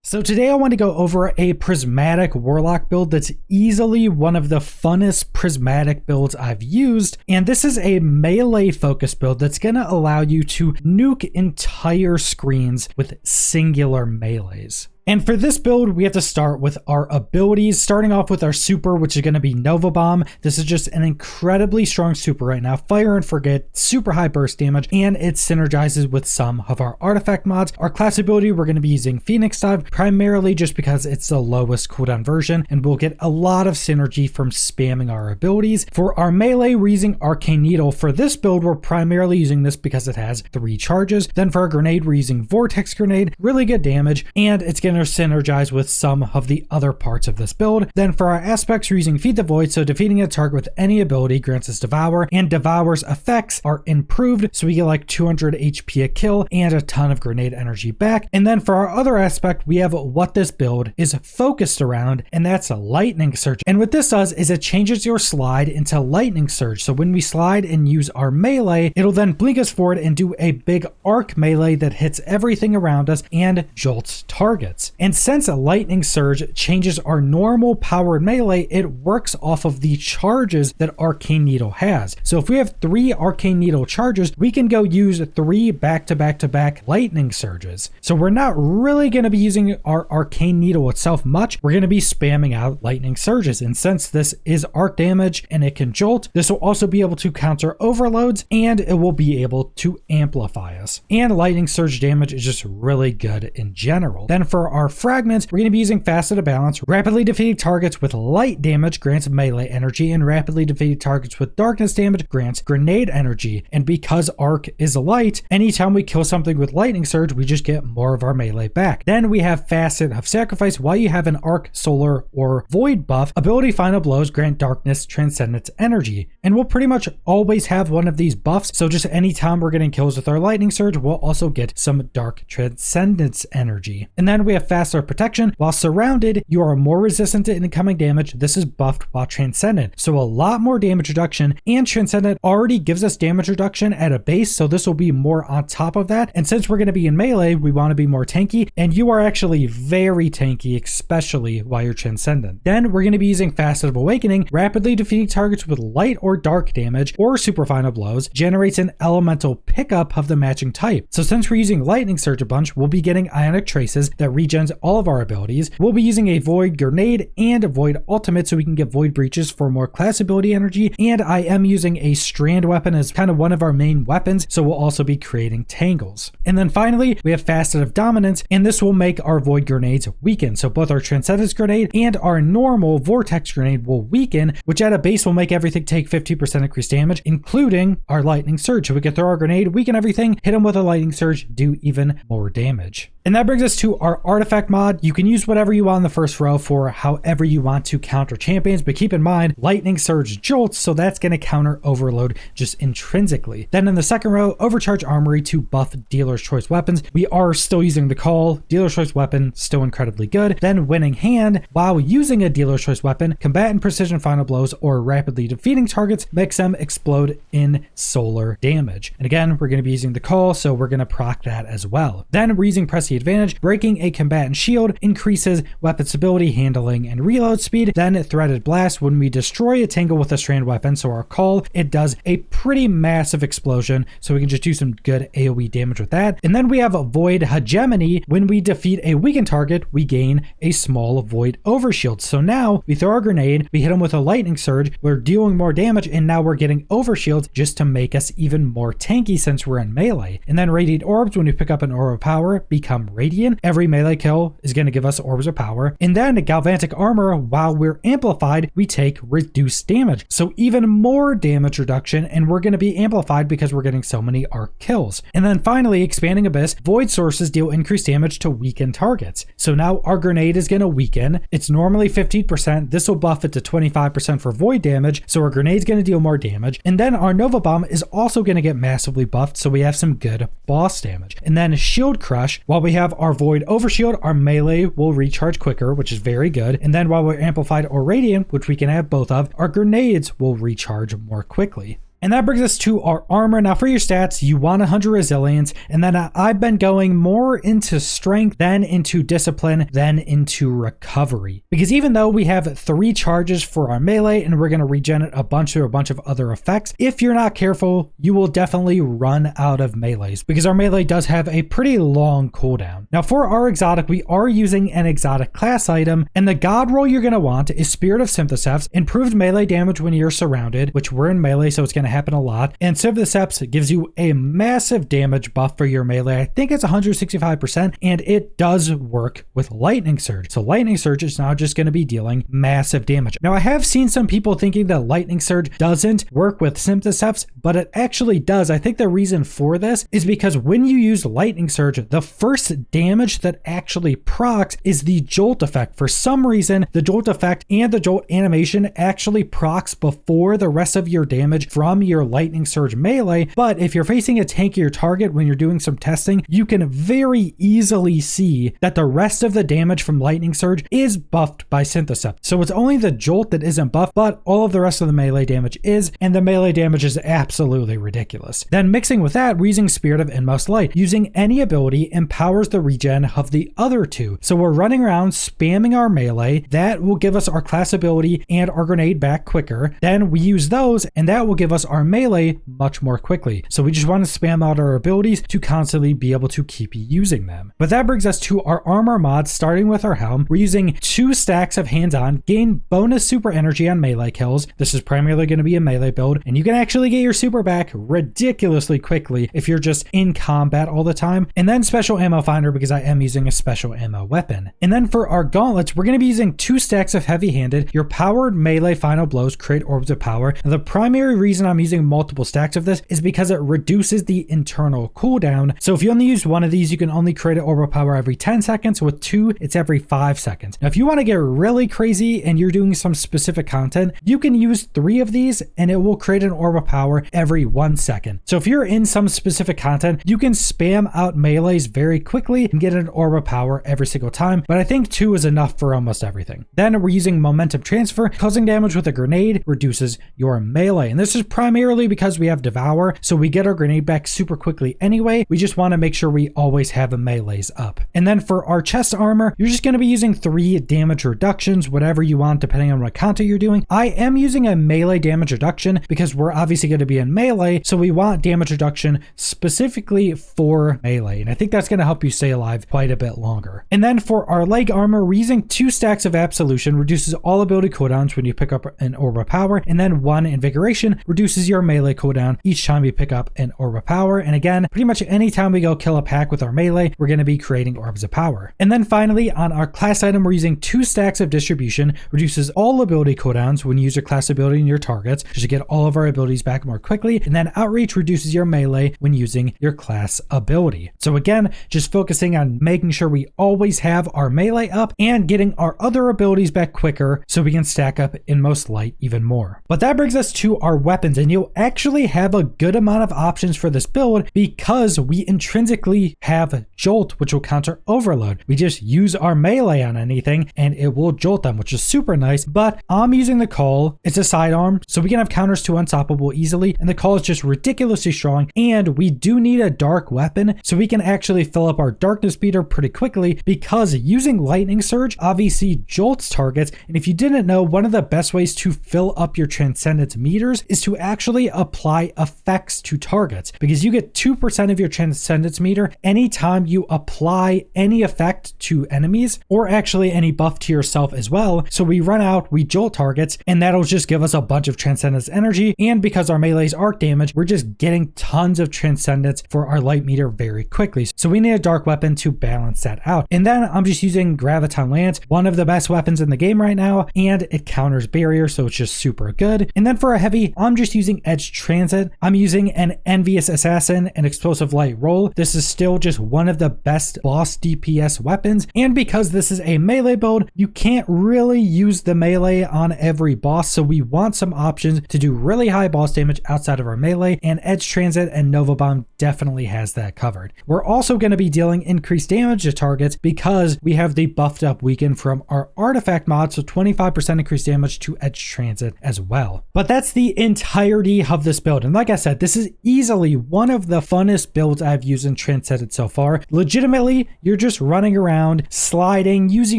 So today I want to go over a Prismatic Warlock build that's easily one of the funnest Prismatic builds I've used, and this is a melee focus build that's going to allow you to nuke entire screens with singular melees. And for this build, we have to start with our abilities, starting off with our super, which is going to be Nova Bomb. This is just an incredibly strong super right now. Fire and Forget, super high burst damage, and it synergizes with some of our artifact mods. Our class ability, we're going to be using Phoenix Dive, primarily just because it's the lowest cooldown version, and we'll get a lot of synergy from spamming our abilities. For our melee, we're using Arcane Needle. For this build, we're primarily using this because it has 3 charges. Then for our grenade, we're using Vortex Grenade, really good damage, and it's going to synergize with some of the other parts of this build. Then for our aspects, we're using Feed the Void, so defeating a target with any ability grants us Devour, and Devour's effects are improved, so we get like 200 HP a kill and a ton of grenade energy back. And then for our other aspect, we have what this build is focused around, and that's a Lightning Surge. And what this does is it changes your slide into Lightning Surge, so when we slide and use our melee, it'll then blink us forward and do a big arc melee that hits everything around us and jolts targets. And since a Lightning Surge changes our normal powered melee, it works off of the charges that Arcane Needle has. So if we have 3 Arcane Needle charges, we can go use 3 back-to-back Lightning Surges. So we're not really going to be using our Arcane Needle itself much. We're going to be spamming out Lightning Surges. And since this is arc damage and it can jolt, this will also be able to counter overloads, and it will be able to amplify us. And Lightning Surge damage is just really good in general. Then for our fragments, we're going to be using Faceted Balance. Rapidly defeating targets with light damage grants melee energy, and rapidly defeating targets with darkness damage grants grenade energy. And because arc is light, anytime we kill something with Lightning Surge, we just get more of our melee back. Then we have Facet of Sacrifice. While you have an arc, solar, or void buff, ability Final Blows grant darkness transcendence energy. And we'll pretty much always have one of these buffs, so just anytime we're getting kills with our Lightning Surge, we'll also get some dark transcendence energy. And then we have Faster Protection. While surrounded, you are more resistant to incoming damage. This is buffed while Transcendent, so a lot more damage reduction, and Transcendent already gives us damage reduction at a base, so this will be more on top of that. And since we're going to be in melee, we want to be more tanky, and you are actually very tanky, especially while you're Transcendent. Then we're going to be using Facet of Awakening. Rapidly defeating targets with light or dark damage or super final blows generates an elemental pickup of the matching type. So since we're using Lightning Surge a bunch, we'll be getting Ionic Traces that regens all of our abilities. We'll be using a Void Grenade and a Void Ultimate so we can get Void Breaches for more class ability energy, and I am using a Strand Weapon as kind of one of our main weapons, so we'll also be creating Tangles. And then finally, we have Facet of Dominance, and this will make our Void Grenades weaken. So both our Transcendence Grenade and our normal Vortex Grenade will weaken, which at a base will make everything take 50% increased damage, including our Lightning Surge. So we can throw our grenade, weaken everything, hit them with a Lightning Surge, do even more damage. And that brings us to our artifact mod. You can use whatever you want in the first row for however you want to counter champions, but keep in mind, Lightning Surge jolts, so that's going to counter overload just intrinsically. Then in the second row, Overcharge Armory to buff Dealer's Choice weapons. We are still using the Call. Dealer's Choice weapon, still incredibly good. Then Winning Hand, while using a Dealer's Choice weapon, Combatant Precision Final Blows or rapidly defeating targets makes them explode in solar damage. And again, we're going to be using the Call, so we're going to proc that as well. Then we're using Press the Advantage. Breaking a combatant shield increases weapon stability, handling, and reload speed. Then Threaded Blast, when we destroy a tangle with a strand weapon, so our Call, it does a pretty massive explosion, so we can just do some good AoE damage with that. And then we have a Void Hegemony. When we defeat a weakened target, we gain a small Void Overshield. So now we throw our grenade, we hit them with a Lightning Surge, we're dealing more damage, and now we're getting Overshields just to make us even more tanky since we're in melee. And then Radiant Orbs, when we pick up an Orb of Power, become Radiant. Every melee kill is going to give us Orbs of Power. And then Galvanic Armor, while we're amplified, we take reduced damage. So even more damage reduction, and we're going to be amplified because we're getting so many arc kills. And then finally, Expanding Abyss, Void Sources deal increased damage to weakened targets. So now our grenade is going to weaken. It's normally 15%. This will buff it to 25% for void damage. So our grenade's going to deal more damage. And then our Nova Bomb is also going to get massively buffed. So we have some good boss damage. And then Shield Crush, while we have our Void Overshield, our melee will recharge quicker, which is very good. And then while we're amplified or radiant, which we can have both of, our grenades will recharge more quickly. And that brings us to our armor. Now for your stats, you want 100 resilience, and then I've been going more into strength, then into discipline, then into recovery. Because even though we have 3 charges for our melee and we're going to regen a bunch of other effects, if you're not careful, you will definitely run out of melees because our melee does have a pretty long cooldown. Now for our exotic, we are using an exotic class item, and the god roll you're going to want is Spirit of Synthoceps, improved melee damage when you're surrounded, which we're in melee, so it's going to happen a lot. And Synthoceps gives you a massive damage buff for your melee. I think it's 165%, and it does work with Lightning Surge. So Lightning Surge is now just going to be dealing massive damage. Now I have seen some people thinking that Lightning Surge doesn't work with Synthoceps, but it actually does. I think the reason for this is because when you use Lightning Surge, the first damage that actually procs is the jolt effect. For some reason, the jolt effect and the jolt animation actually procs before the rest of your damage from your Lightning Surge melee. But if you're facing a tankier target when you're doing some testing, you can very easily see that the rest of the damage from Lightning Surge is buffed by Synthoceps. So it's only the jolt that isn't buffed, but all of the rest of the melee damage is, and the melee damage is absolutely ridiculous. Then mixing with that, we're using Spirit of Inmost Light. Using any ability empowers the regen of the other 2. So we're running around spamming our melee. That will give us our class ability and our grenade back quicker. Then we use those, and that will give us our melee much more quickly. So we just want to spam out our abilities to constantly be able to keep using them. But that brings us to our armor mods, starting with our helm. We're using 2 stacks of hands-on, gain bonus super energy on melee kills. This is primarily going to be a melee build, and you can actually get your super back ridiculously quickly if you're just in combat all the time. And then special ammo finder, because I am using a special ammo weapon. And then for our gauntlets, we're going to be using 2 stacks of heavy-handed. Your powered melee final blows create orbs of power. Now, the primary reason I'm using multiple stacks of this is because it reduces the internal cooldown. So if you only use one of these, you can only create an orb of power every 10 seconds. With 2, it's every 5 seconds. Now, if you want to get really crazy and you're doing some specific content, you can use 3 of these and it will create an orb of power every 1 second. So if you're in some specific content, you can spam out melees very quickly and get an orb of power every single time, but I think 2 is enough for almost everything. Then we're using momentum transfer. Causing damage with a grenade reduces your melee, and this is primarily because we have Devour, so we get our grenade back super quickly anyway. We just want to make sure we always have the melees up. And then for our chest armor, you're just going to be using 3 damage reductions, whatever you want depending on what content you're doing. I am using a melee damage reduction because we're obviously going to be in melee, so we want damage reduction specifically for melee, and I think that's going to help you stay alive quite a bit longer. And then for our leg armor, we're using 2 stacks of Absolution, reduces all ability cooldowns when you pick up an orb of power, and then 1 Invigoration reduces your melee cooldown each time you pick up an orb of power. And again, pretty much any time we go kill a pack with our melee, we're going to be creating orbs of power. And then finally, on our class item, we're using 2 stacks of Distribution, reduces all ability cooldowns when you use your class ability in your targets, just to get all of our abilities back more quickly. And then Outreach reduces your melee when using your class ability. So again, just focusing on making sure we always have our melee up and getting our other abilities back quicker so we can stack up Inmost Light even more. But that brings us to our weapons, and you'll actually have a good amount of options for this build because we intrinsically have Jolt, which will counter Overload. We just use our melee on anything and it will jolt them, which is super nice. But I'm using the Call. It's a sidearm, so we can have counters to Unstoppable easily, and the Call is just ridiculously strong, and we do need a dark weapon so we can actually fill up our darkness meter pretty quickly because using Lightning Surge obviously jolts targets. And if you didn't know, one of the best ways to fill up your Transcendence meters is to actually apply effects to targets, because you get 2% of your Transcendence meter anytime you apply any effect to enemies, or actually any buff to yourself as well. So we run out, we jolt targets, and that'll just give us a bunch of Transcendence energy. And because our melee's arc damage, we're just getting tons of Transcendence for our light meter very quickly. So we need a dark weapon to balance that out. And then I'm just using Graviton Lance, one of the best weapons in the game right now, and it counters barrier, so it's just super good. And then for a heavy, I'm just using Edge Transit. I'm using an Envious Assassin and Explosive Light Roll. This is still just one of the best boss DPS weapons, and because this is a melee build, you can't really use the melee on every boss, so we want some options to do really high boss damage outside of our melee, and Edge Transit and Nova Bomb definitely has that covered. We're also going to be dealing increased damage to targets because we have the buffed up weaken from our artifact mod, so 25% increased damage to Edge Transit as well. But that's the entirety of this build, and like I said, this is easily one of the funnest builds I've used in Transcended so far. Legitimately, you're just running around, sliding, using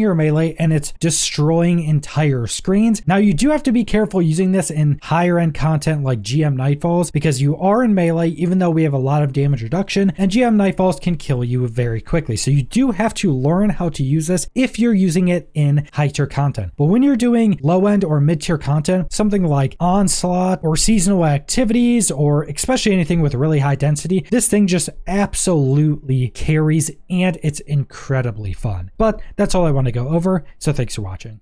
your melee, and it's destroying entire screens. Now, you do have to be careful using this in higher end content like GM Nightfalls because you are in melee, even though we have a lot of damage reduction, and GM Nightfalls can kill you very quickly. So you do have to learn how to use this if you're using it in high tier content. But when you're doing low end or mid tier content, something like Onslaught or seasonal activities, or especially anything with really high density, this thing just absolutely carries and it's incredibly fun. But that's all I want to go over. So thanks for watching.